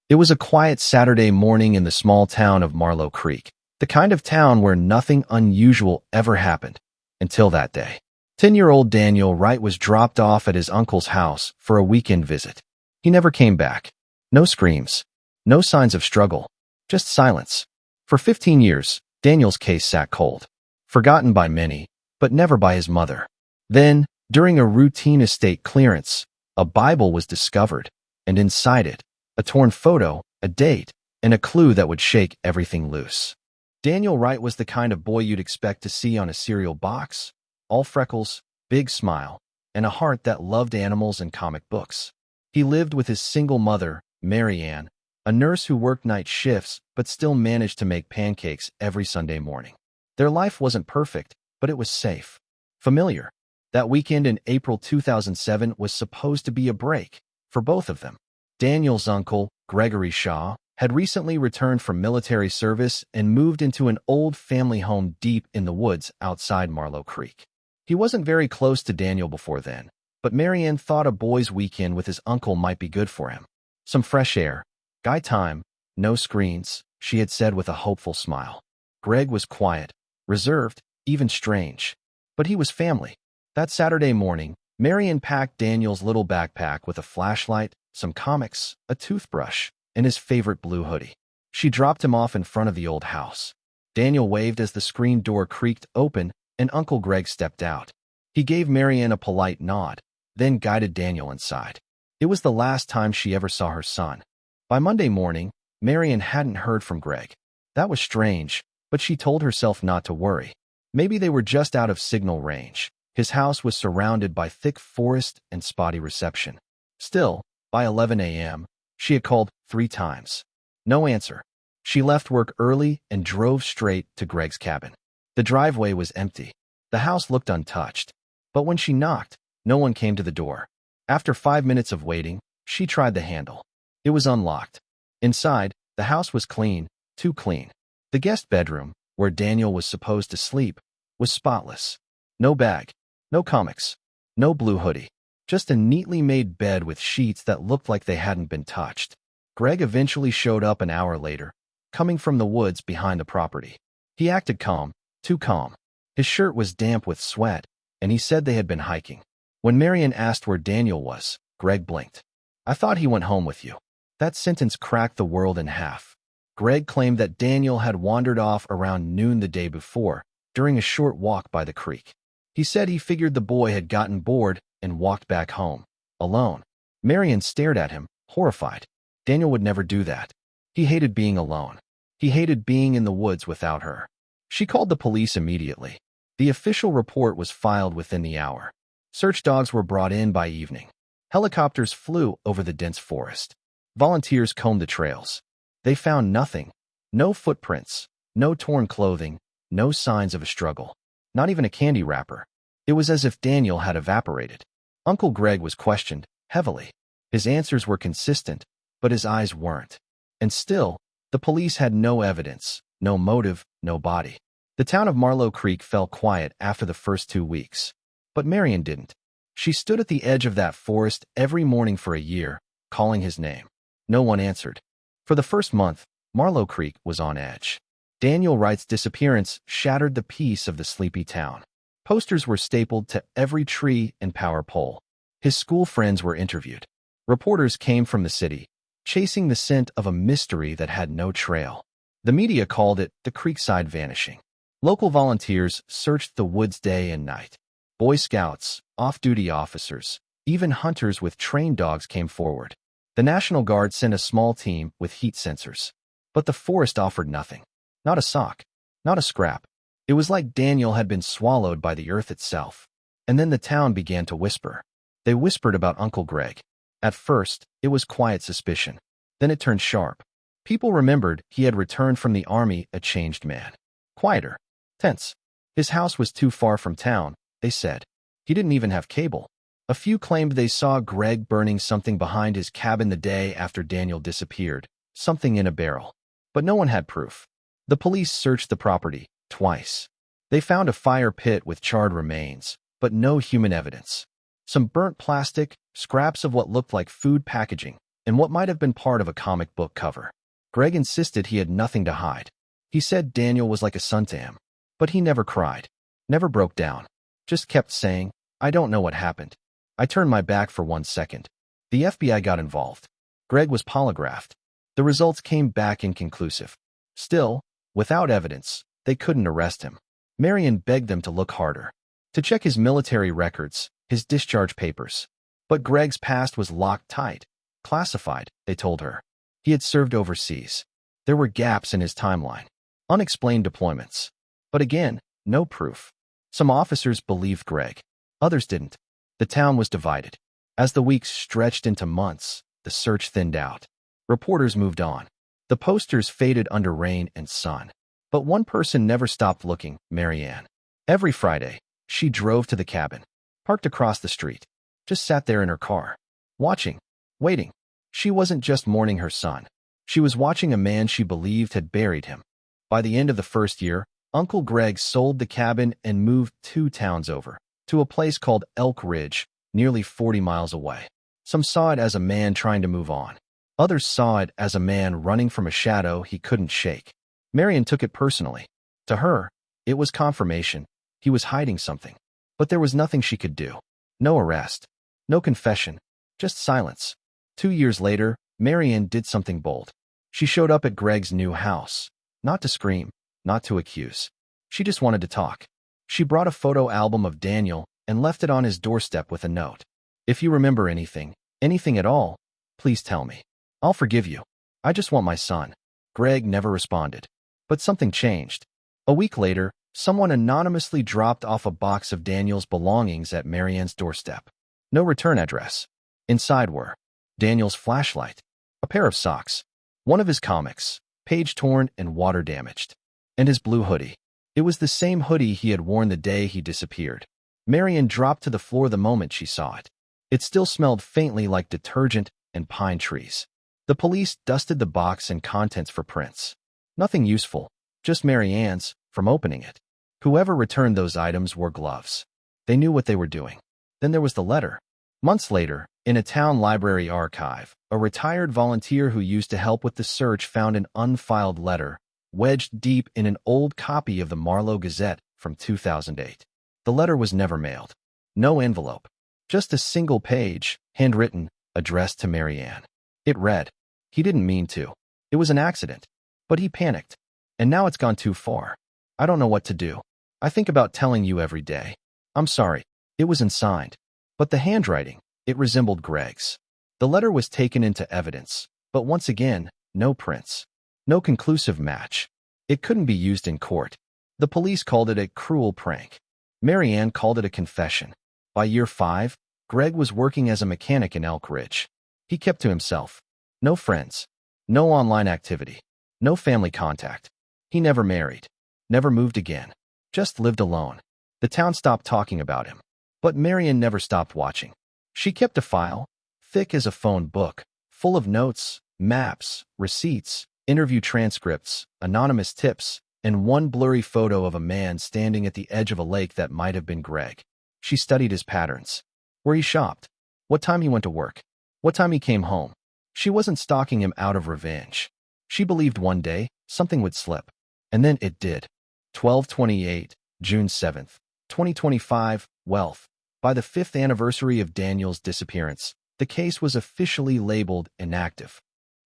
It was a quiet Saturday morning in the small town of Marlow Creek, the kind of town where nothing unusual ever happened until that day. 10-year-old Daniel Wright was dropped off at his uncle's house for a weekend visit. He never came back. No screams, no signs of struggle, just silence. For 15 years, Daniel's case sat cold, forgotten by many, but never by his mother. Then, during a routine estate clearance, a Bible was discovered, and inside it, a torn photo, a date, and a clue that would shake everything loose. Daniel Wright was the kind of boy you'd expect to see on a cereal box, all freckles, big smile, and a heart that loved animals and comic books. He lived with his single mother, Mary Ann, a nurse who worked night shifts but still managed to make pancakes every Sunday morning. Their life wasn't perfect, but it was safe, familiar. That weekend in April 2007 was supposed to be a break for both of them. Daniel's uncle, Gregory Shaw, had recently returned from military service and moved into an old family home deep in the woods outside Marlow Creek. He wasn't very close to Daniel before then, but Marianne thought a boys' weekend with his uncle might be good for him. Some fresh air, guy time, no screens, she had said with a hopeful smile. Greg was quiet, reserved, even strange, but he was family. That Saturday morning, Marianne packed Daniel's little backpack with a flashlight, some comics, a toothbrush, and his favorite blue hoodie. She dropped him off in front of the old house. Daniel waved as the screen door creaked open and Uncle Greg stepped out. He gave Marianne a polite nod, then guided Daniel inside. It was the last time she ever saw her son. By Monday morning, Marianne hadn't heard from Greg. That was strange, but she told herself not to worry. Maybe they were just out of signal range. His house was surrounded by thick forest and spotty reception. Still, by 11 a.m., she had called 3 times. No answer. She left work early and drove straight to Greg's cabin. The driveway was empty. The house looked untouched. But when she knocked, no one came to the door. After 5 minutes of waiting, she tried the handle. It was unlocked. Inside, the house was clean, too clean. The guest bedroom, where Daniel was supposed to sleep, was spotless. No bag, no comics, no blue hoodie. Just a neatly made bed with sheets that looked like they hadn't been touched. Greg eventually showed up an hour later, coming from the woods behind the property. He acted calm, too calm. His shirt was damp with sweat, and he said they had been hiking. When Marianne asked where Daniel was, Greg blinked. "I thought he went home with you." That sentence cracked the world in half. Greg claimed that Daniel had wandered off around noon the day before, during a short walk by the creek. He said he figured the boy had gotten bored and walked back home, alone. Marianne stared at him, horrified. Daniel would never do that. He hated being alone. He hated being in the woods without her. She called the police immediately. The official report was filed within the hour. Search dogs were brought in by evening. Helicopters flew over the dense forest. Volunteers combed the trails. They found nothing. No footprints, no torn clothing, no signs of a struggle. Not even a candy wrapper. It was as if Daniel had evaporated. Uncle Greg was questioned, heavily. His answers were consistent, but his eyes weren't. And still, the police had no evidence, no motive, no body. The town of Marlow Creek fell quiet after the first 2 weeks. But Marianne didn't. She stood at the edge of that forest every morning for a year, calling his name. No one answered. For the first month, Marlow Creek was on edge. Daniel Wright's disappearance shattered the peace of the sleepy town. Posters were stapled to every tree and power pole. His school friends were interviewed. Reporters came from the city, chasing the scent of a mystery that had no trail. The media called it the Creekside Vanishing. Local volunteers searched the woods day and night. Boy Scouts, off-duty officers, even hunters with trained dogs came forward. The National Guard sent a small team with heat sensors. But the forest offered nothing. Not a sock, not a scrap. It was like Daniel had been swallowed by the earth itself. And then the town began to whisper. They whispered about Uncle Greg. At first, it was quiet suspicion. Then it turned sharp. People remembered he had returned from the army a changed man. Quieter. Tense. His house was too far from town, they said. He didn't even have cable. A few claimed they saw Greg burning something behind his cabin the day after Daniel disappeared, something in a barrel. But no one had proof. The police searched the property, twice. They found a fire pit with charred remains, but no human evidence. Some burnt plastic, scraps of what looked like food packaging, and what might have been part of a comic book cover. Greg insisted he had nothing to hide. He said Daniel was like a son to him. But he never cried, never broke down, just kept saying, "I don't know what happened. I turned my back for 1 second. The FBI got involved." Greg was polygraphed. The results came back inconclusive. Still, without evidence, they couldn't arrest him. Marion begged them to look harder, to check his military records, his discharge papers. But Greg's past was locked tight, classified, they told her. He had served overseas. There were gaps in his timeline, unexplained deployments. But again, no proof. Some officers believed Greg. Others didn't. The town was divided. As the weeks stretched into months, the search thinned out. Reporters moved on. The posters faded under rain and sun. But one person never stopped looking, Marianne. Every Friday, she drove to the cabin, parked across the street, just sat there in her car, watching, waiting. She wasn't just mourning her son. She was watching a man she believed had buried him. By the end of the first year, Uncle Greg sold the cabin and moved 2 towns over, to a place called Elk Ridge, nearly 40 miles away. Some saw it as a man trying to move on. Others saw it as a man running from a shadow he couldn't shake. Marion took it personally. To her, it was confirmation. He was hiding something. But there was nothing she could do. No arrest. No confession. Just silence. 2 years later, Marion did something bold. She showed up at Greg's new house. Not to scream, not to accuse. She just wanted to talk. She brought a photo album of Daniel and left it on his doorstep with a note. "If you remember anything, anything at all, please tell me. I'll forgive you. I just want my son." Greg never responded. But something changed. A week later, someone anonymously dropped off a box of Daniel's belongings at Marianne's doorstep. No return address. Inside were Daniel's flashlight, a pair of socks, one of his comics, page-torn and water-damaged, and his blue hoodie. It was the same hoodie he had worn the day he disappeared. Marion dropped to the floor the moment she saw it. It still smelled faintly like detergent and pine trees. The police dusted the box and contents for prints. Nothing useful, just Marianne's, from opening it. Whoever returned those items wore gloves. They knew what they were doing. Then there was the letter. Months later, in a town library archive, a retired volunteer who used to help with the search found an unfiled letter, wedged deep in an old copy of the Marlow Gazette from 2008. The letter was never mailed. No envelope. Just a single page, handwritten, addressed to Marianne. It read, "He didn't mean to. It was an accident. But he panicked. And now it's gone too far. I don't know what to do. I think about telling you every day. I'm sorry." It was unsigned. But the handwriting, it resembled Greg's. The letter was taken into evidence, but once again, no prints. No conclusive match. It couldn't be used in court. The police called it a cruel prank. Marianne called it a confession. By year 5, Greg was working as a mechanic in Elk Ridge. He kept to himself. No friends. No online activity. No family contact. He never married. Never moved again. Just lived alone. The town stopped talking about him. But Marion never stopped watching. She kept a file, thick as a phone book, full of notes, maps, receipts, interview transcripts, anonymous tips, and one blurry photo of a man standing at the edge of a lake that might have been Greg. She studied his patterns. Where he shopped. What time he went to work. What time he came home. She wasn't stalking him out of revenge. She believed one day something would slip. And then it did. 12/28, June 7th, 2025, Wealth. By the 5th anniversary of Daniel's disappearance, the case was officially labeled inactive.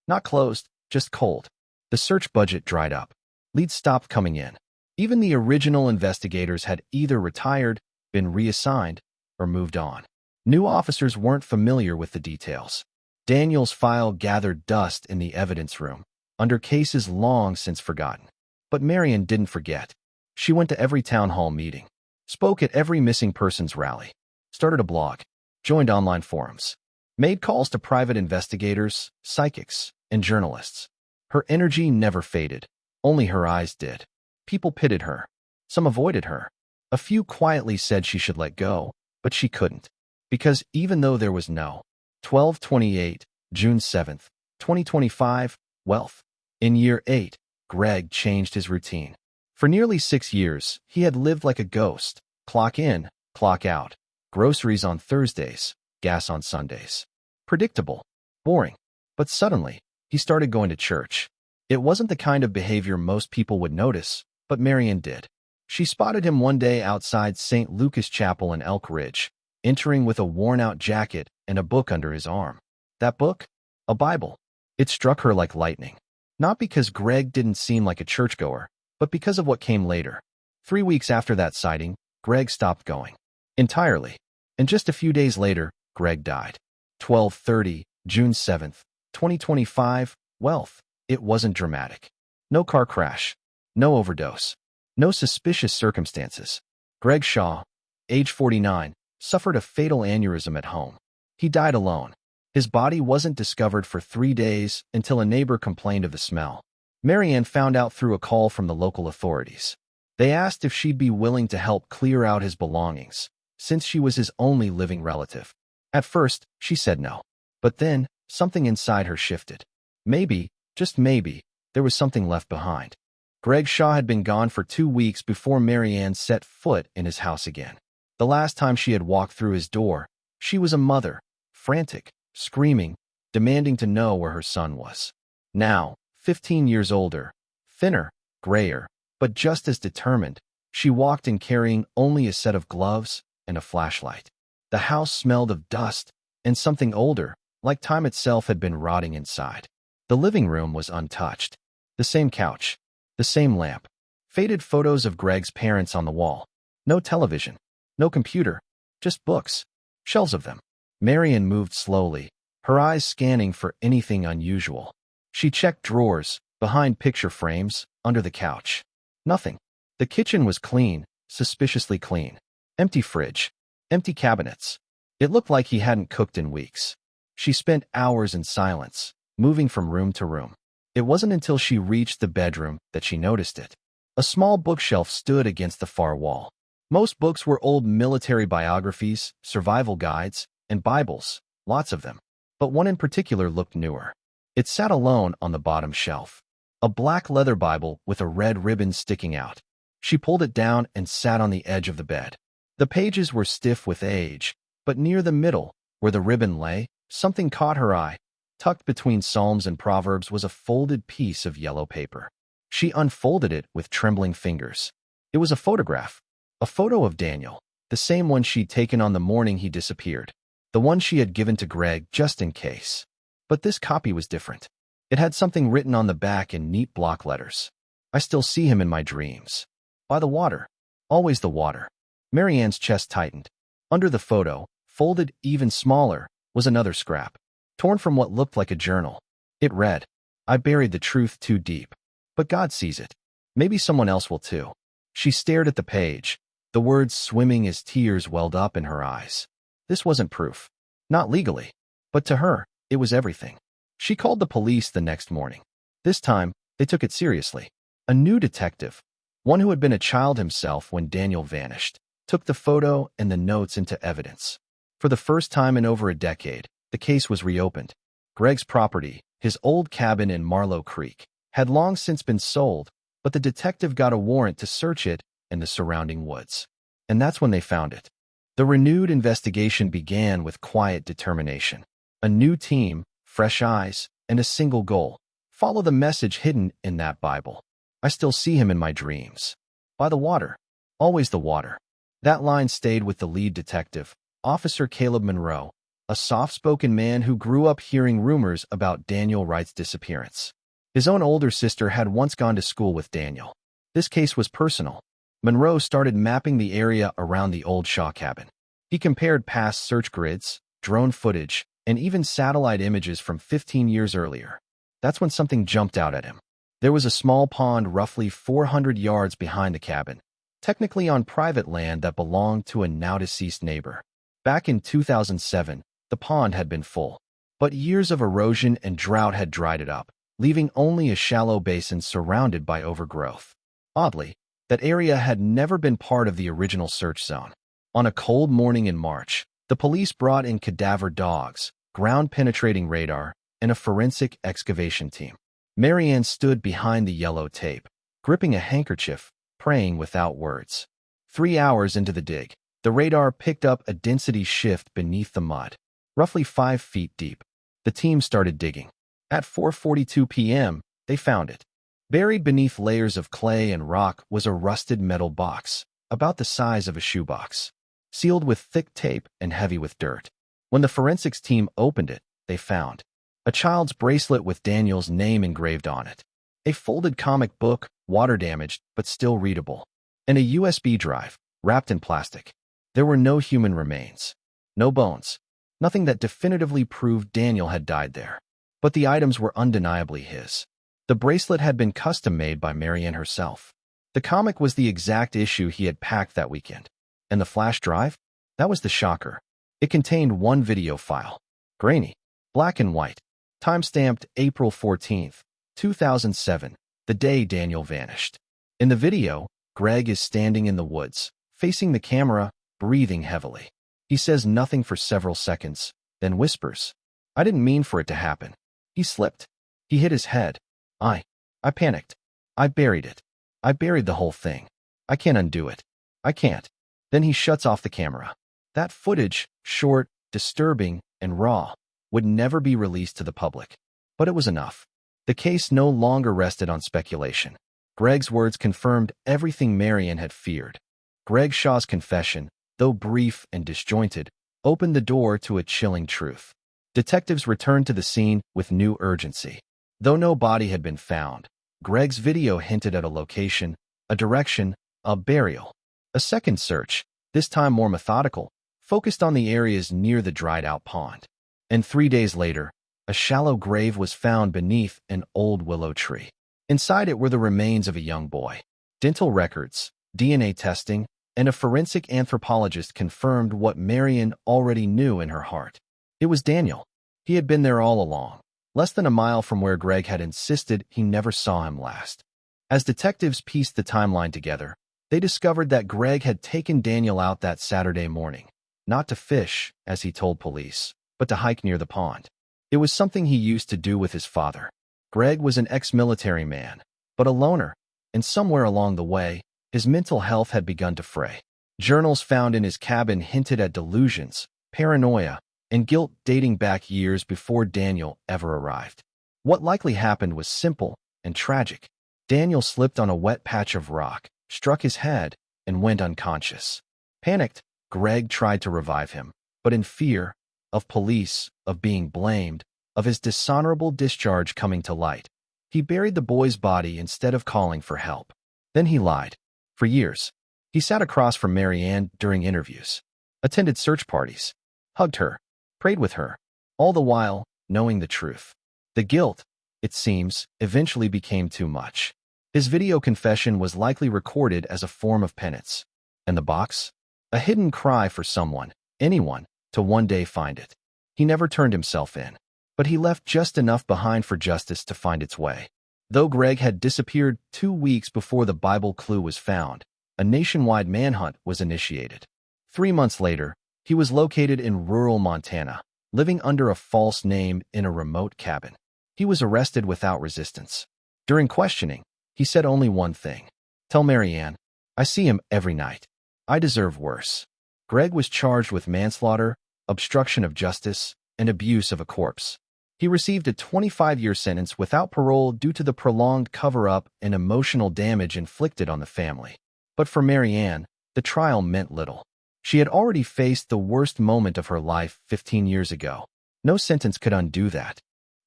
Not closed, just cold. The search budget dried up. Leads stopped coming in. Even the original investigators had either retired, been reassigned, or moved on. New officers weren't familiar with the details. Daniel's file gathered dust in the evidence room, under cases long since forgotten. But Marion didn't forget. She went to every town hall meeting, spoke at every missing persons rally, started a blog, joined online forums, made calls to private investigators, psychics, and journalists. Her energy never faded. Only her eyes did. People pitied her. Some avoided her. A few quietly said she should let go, but she couldn't. Because even though there was no 12/28, June 7th, 2025, Wealth. In year 8, Greg changed his routine. For nearly 6 years, he had lived like a ghost. Clock in, clock out. Groceries on Thursdays, gas on Sundays. Predictable. Boring. But suddenly, he started going to church. It wasn't the kind of behavior most people would notice, but Marian did. She spotted him one day outside St. Lucas Chapel in Elk Ridge, entering with a worn-out jacket and a book under his arm. That book? A Bible. It struck her like lightning. Not because Greg didn't seem like a churchgoer, but because of what came later. 3 weeks after that sighting, Greg stopped going. Entirely. And just a few days later, Greg died. 12:30, June 7th, 2025, Wealth. It wasn't dramatic. No car crash. No overdose. No suspicious circumstances. Greg Shaw, age 49, suffered a fatal aneurysm at home. He died alone. His body wasn't discovered for 3 days until a neighbor complained of the smell. Marianne found out through a call from the local authorities. They asked if she'd be willing to help clear out his belongings, since she was his only living relative. At first, she said no. But then, something inside her shifted. Maybe, just maybe, there was something left behind. Greg Shaw had been gone for 2 weeks before Marianne set foot in his house again. The last time she had walked through his door, she was a mother, frantic, screaming, demanding to know where her son was. Now, 15 years older, thinner, grayer, but just as determined, she walked in carrying only a set of gloves and a flashlight. The house smelled of dust and something older, like time itself had been rotting inside. The living room was untouched. The same couch, the same lamp, faded photos of Greg's parents on the wall. No television, no computer, just books, shelves of them. Marian moved slowly, her eyes scanning for anything unusual. She checked drawers, behind picture frames, under the couch. Nothing. The kitchen was clean, suspiciously clean. Empty fridge. Empty cabinets. It looked like he hadn't cooked in weeks. She spent hours in silence, moving from room to room. It wasn't until she reached the bedroom that she noticed it. A small bookshelf stood against the far wall. Most books were old military biographies, survival guides, and Bibles, lots of them. But one in particular looked newer. It sat alone on the bottom shelf. A black leather Bible with a red ribbon sticking out. She pulled it down and sat on the edge of the bed. The pages were stiff with age, but near the middle, where the ribbon lay, something caught her eye. Tucked between Psalms and Proverbs was a folded piece of yellow paper. She unfolded it with trembling fingers. It was a photograph. A photo of Daniel, the same one she'd taken on the morning he disappeared. The one she had given to Greg just in case. But this copy was different. It had something written on the back in neat block letters. I still see him in my dreams. By the water. Always the water. Marianne's chest tightened. Under the photo, folded even smaller, was another scrap, torn from what looked like a journal. It read, "I buried the truth too deep. But God sees it. Maybe someone else will too." She stared at the page, the words swimming as tears welled up in her eyes. This wasn't proof. Not legally. But to her, it was everything. She called the police the next morning. This time, they took it seriously. A new detective, one who had been a child himself when Daniel vanished, took the photo and the notes into evidence. For the first time in over a decade, the case was reopened. Greg's property, his old cabin in Marlow Creek, had long since been sold, but the detective got a warrant to search it and the surrounding woods. And that's when they found it. The renewed investigation began with quiet determination. A new team, fresh eyes, and a single goal. Follow the message hidden in that Bible. I still see him in my dreams. By the water. Always the water. That line stayed with the lead detective, Officer Caleb Monroe, a soft-spoken man who grew up hearing rumors about Daniel Wright's disappearance. His own older sister had once gone to school with Daniel. This case was personal. Monroe started mapping the area around the old Shaw cabin. He compared past search grids, drone footage, and even satellite images from 15 years earlier. That's when something jumped out at him. There was a small pond roughly 400 yards behind the cabin, technically on private land that belonged to a now-deceased neighbor. Back in 2007, the pond had been full, but years of erosion and drought had dried it up, leaving only a shallow basin surrounded by overgrowth. Oddly, that area had never been part of the original search zone. On a cold morning in March, the police brought in cadaver dogs, ground-penetrating radar, and a forensic excavation team. Marianne stood behind the yellow tape, gripping a handkerchief, praying without words. 3 hours into the dig, the radar picked up a density shift beneath the mud, roughly 5 feet deep. The team started digging. At 4:42 p.m., they found it. Buried beneath layers of clay and rock was a rusted metal box, about the size of a shoebox, sealed with thick tape and heavy with dirt. When the forensics team opened it, they found a child's bracelet with Daniel's name engraved on it, a folded comic book, water-damaged but still readable, and a USB drive, wrapped in plastic. There were no human remains, no bones, nothing that definitively proved Daniel had died there. But the items were undeniably his. The bracelet had been custom-made by Marianne herself. The comic was the exact issue he had packed that weekend. And the flash drive? That was the shocker. It contained one video file. Grainy, black and white, time-stamped April 14th, 2007, the day Daniel vanished. In the video, Greg is standing in the woods, facing the camera, breathing heavily. He says nothing for several seconds, then whispers, "I didn't mean for it to happen." He slipped. He hit his head. I panicked. I buried it. I buried the whole thing. I can't undo it. I can't. Then he shuts off the camera. That footage, short, disturbing, and raw, would never be released to the public. But it was enough. The case no longer rested on speculation. Greg's words confirmed everything Marianne had feared. Greg Shaw's confession, though brief and disjointed, opened the door to a chilling truth. Detectives returned to the scene with new urgency. Though no body had been found, Greg's video hinted at a location, a direction, a burial. A second search, this time more methodical, focused on the areas near the dried-out pond. And 3 days later, a shallow grave was found beneath an old willow tree. Inside it were the remains of a young boy. Dental records, DNA testing, and a forensic anthropologist confirmed what Marianne already knew in her heart. It was Daniel. He had been there all along, less than a mile from where Greg had insisted he never saw him last. As detectives pieced the timeline together, they discovered that Greg had taken Daniel out that Saturday morning, not to fish, as he told police, but to hike near the pond. It was something he used to do with his father. Greg was an ex-military man, but a loner, and somewhere along the way, his mental health had begun to fray. Journals found in his cabin hinted at delusions, paranoia, and guilt dating back years before Daniel ever arrived. What likely happened was simple and tragic. Daniel slipped on a wet patch of rock, struck his head, and went unconscious. Panicked, Greg tried to revive him, but in fear of police, of being blamed, of his dishonorable discharge coming to light, he buried the boy's body instead of calling for help. Then he lied. For years, he sat across from Marianne during interviews, attended search parties, hugged her, prayed with her, all the while knowing the truth. The guilt, it seems, eventually became too much. His video confession was likely recorded as a form of penance. And the box? A hidden cry for someone, anyone, to one day find it. He never turned himself in, but he left just enough behind for justice to find its way. Though Greg had disappeared 2 weeks before the Bible clue was found, a nationwide manhunt was initiated. 3 months later, he was located in rural Montana, living under a false name in a remote cabin. He was arrested without resistance. During questioning, he said only one thing. "Tell Marianne, I see him every night. I deserve worse." Greg was charged with manslaughter, obstruction of justice, and abuse of a corpse. He received a 25-year sentence without parole due to the prolonged cover-up and emotional damage inflicted on the family. But for Marianne, the trial meant little. She had already faced the worst moment of her life 15 years ago. No sentence could undo that.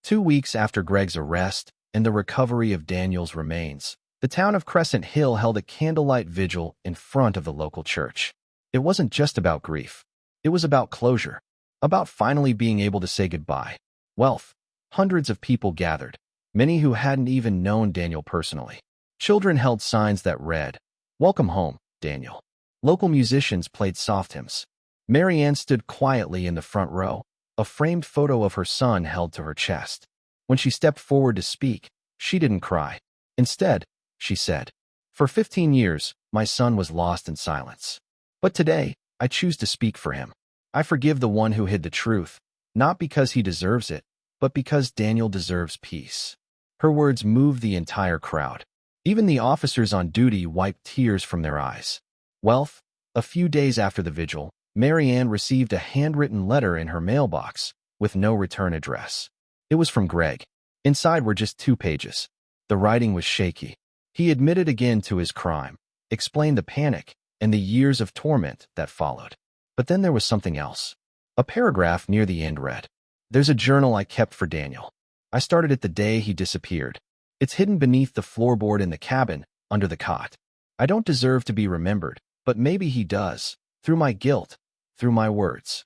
2 weeks after Greg's arrest and the recovery of Daniel's remains, the town of Crescent Hill held a candlelight vigil in front of the local church. It wasn't just about grief. It was about closure, about finally being able to say goodbye. Wealth. Hundreds of people gathered, many who hadn't even known Daniel personally. Children held signs that read, "Welcome home, Daniel." Local musicians played soft hymns. Marianne stood quietly in the front row, a framed photo of her son held to her chest. When she stepped forward to speak, she didn't cry. Instead, she said, "For 15 years, my son was lost in silence. But today, I choose to speak for him. I forgive the one who hid the truth, not because he deserves it, but because Daniel deserves peace." Her words moved the entire crowd. Even the officers on duty wiped tears from their eyes. Wealth. A few days after the vigil, Marianne received a handwritten letter in her mailbox with no return address. It was from Greg. Inside were just 2 pages. The writing was shaky. He admitted again to his crime, explained the panic and the years of torment that followed. But then there was something else. A paragraph near the end read, "There's a journal I kept for Daniel. I started it the day he disappeared. It's hidden beneath the floorboard in the cabin, under the cot. I don't deserve to be remembered, but maybe he does, through my guilt, through my words."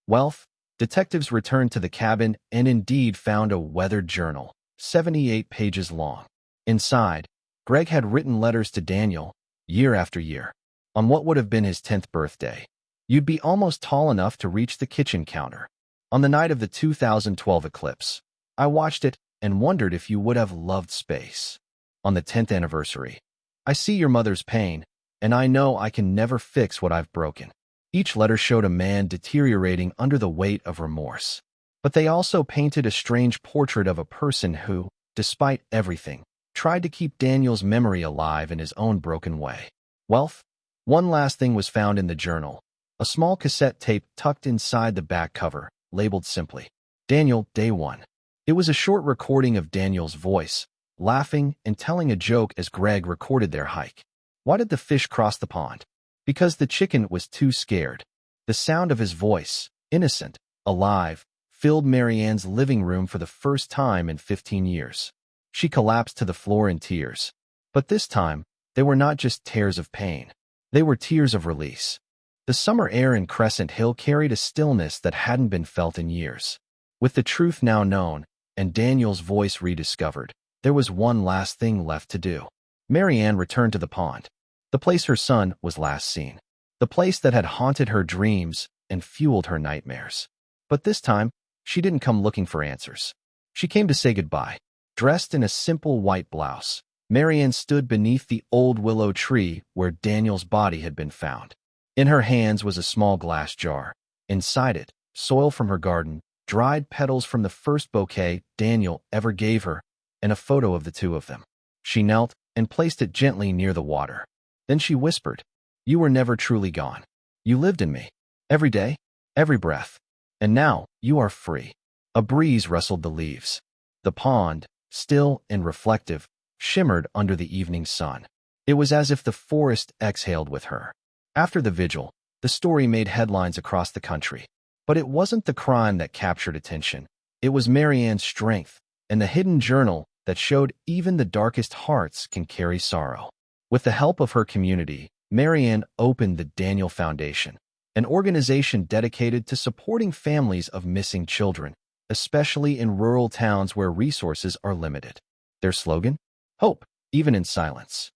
Wealth. Detectives returned to the cabin and indeed found a weathered journal, 78 pages long. Inside, Greg had written letters to Daniel, year after year, on what would have been his 10th birthday. "You'd be almost tall enough to reach the kitchen counter. On the night of the 2012 eclipse, I watched it and wondered if you would have loved space. On the 10th anniversary, I see your mother's pain, and I know I can never fix what I've broken." Each letter showed a man deteriorating under the weight of remorse. But they also painted a strange portrait of a person who, despite everything, tried to keep Daniel's memory alive in his own broken way. Wealth. One last thing was found in the journal, a small cassette tape tucked inside the back cover, labeled simply, "Daniel, Day 1. It was a short recording of Daniel's voice, laughing and telling a joke as Greg recorded their hike. Why did the fish cross the pond? Because the chicken was too scared. The sound of his voice, innocent, alive, filled Marianne's living room for the first time in 15 years. She collapsed to the floor in tears. But this time, they were not just tears of pain. They were tears of release. The summer air in Crescent Hill carried a stillness that hadn't been felt in years. With the truth now known, and Daniel's voice rediscovered, there was one last thing left to do. Marianne returned to the pond, the place her son was last seen, the place that had haunted her dreams and fueled her nightmares. But this time, she didn't come looking for answers. She came to say goodbye. Dressed in a simple white blouse, Marianne stood beneath the old willow tree where Daniel's body had been found. In her hands was a small glass jar. Inside it, soil from her garden, dried petals from the first bouquet Daniel ever gave her, and a photo of the two of them. She knelt and placed it gently near the water. Then she whispered, "You were never truly gone. You lived in me, every day, every breath. And now you are free." A breeze rustled the leaves. The pond, still and reflective, shimmered under the evening sun. It was as if the forest exhaled with her. After the vigil, the story made headlines across the country. But it wasn't the crime that captured attention. It was Marianne's strength and the hidden journal that showed even the darkest hearts can carry sorrow. With the help of her community, Marianne opened the Daniel Foundation, an organization dedicated to supporting families of missing children, especially in rural towns where resources are limited. Their slogan? Hope, even in silence.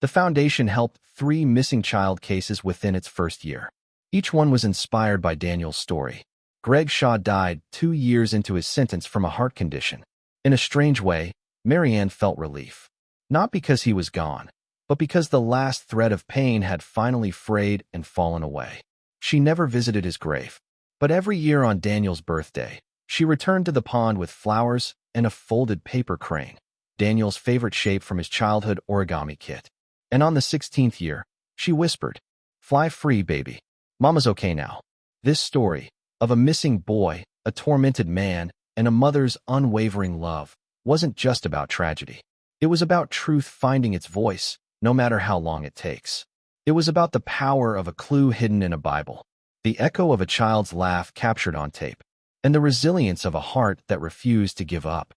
The foundation helped 3 missing child cases within its first year. Each one was inspired by Daniel's story. Greg Shaw died 2 years into his sentence from a heart condition. In a strange way, Marianne felt relief. Not because he was gone, but because the last thread of pain had finally frayed and fallen away. She never visited his grave. But every year on Daniel's birthday, she returned to the pond with flowers and a folded paper crane, Daniel's favorite shape from his childhood origami kit. And on the 16th year, she whispered, "Fly free, baby. Mama's okay now." This story, of a missing boy, a tormented man, and a mother's unwavering love, wasn't just about tragedy. It was about truth finding its voice, no matter how long it takes. It was about the power of a clue hidden in a Bible, the echo of a child's laugh captured on tape, and the resilience of a heart that refused to give up.